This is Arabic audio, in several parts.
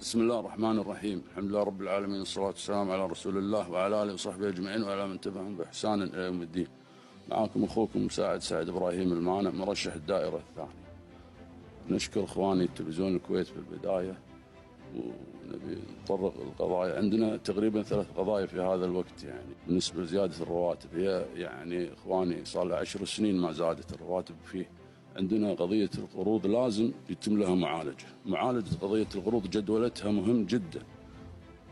بسم الله الرحمن الرحيم. الحمد لله رب العالمين، والصلاة والسلام على رسول الله وعلى آله وصحبه أجمعين وعلى من تبعهم بإحسان إلى يوم الدين. معكم أخوكم مساعد سعد إبراهيم المانع، مرشح الدائرة الثانية. نشكر إخواني تلفزيون الكويت في البداية، ونبي نطرق القضايا. عندنا تقريبا 3 قضايا في هذا الوقت، يعني بالنسبة لزيادة الرواتب. هي يعني إخواني صار لها 10 سنين ما زادت الرواتب فيه. عندنا قضية القروض لازم يتم لها معالجة قضية القروض، جدولتها مهم جدا.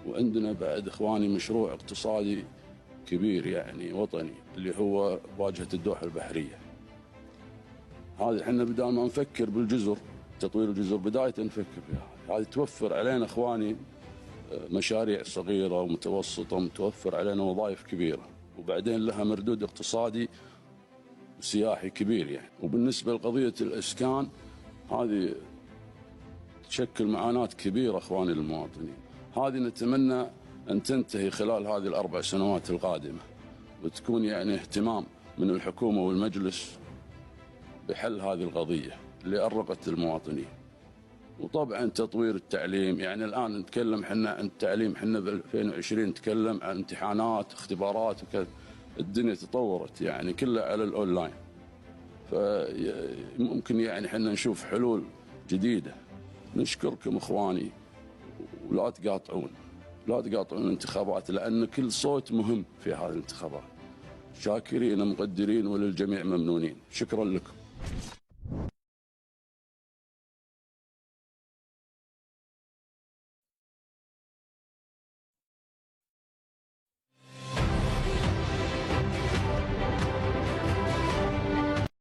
وعندنا بعد إخواني مشروع اقتصادي كبير يعني وطني، اللي هو واجهة الدوحة البحرية. هذه احنا بدال ما نفكر بالجزر، تطوير الجزر، بداية نفكر فيها. هذه توفر علينا إخواني مشاريع صغيرة ومتوسطة، متوفر علينا وظائف كبيرة، وبعدين لها مردود اقتصادي سياحي كبير يعني. وبالنسبة لقضية الإسكان، هذه تشكل معاناة كبيرة إخواني للمواطنين. هذه نتمنى أن تنتهي خلال هذه ال4 سنوات القادمة، وتكون يعني اهتمام من الحكومة والمجلس بحل هذه القضية اللي أرقت المواطنين. وطبعا تطوير التعليم، يعني الآن نتكلم حنا عن التعليم، حنا ب 2020 نتكلم عن امتحانات اختبارات وكذا. الدنيا تطورت يعني كلها على الأونلاين، فممكن يعني حنا نشوف حلول جديدة. نشكركم إخواني، ولا تقاطعون الانتخابات، لأن كل صوت مهم في هذه الانتخابات. شاكرين مقدرين، وللجميع ممنونين. شكرا لكم.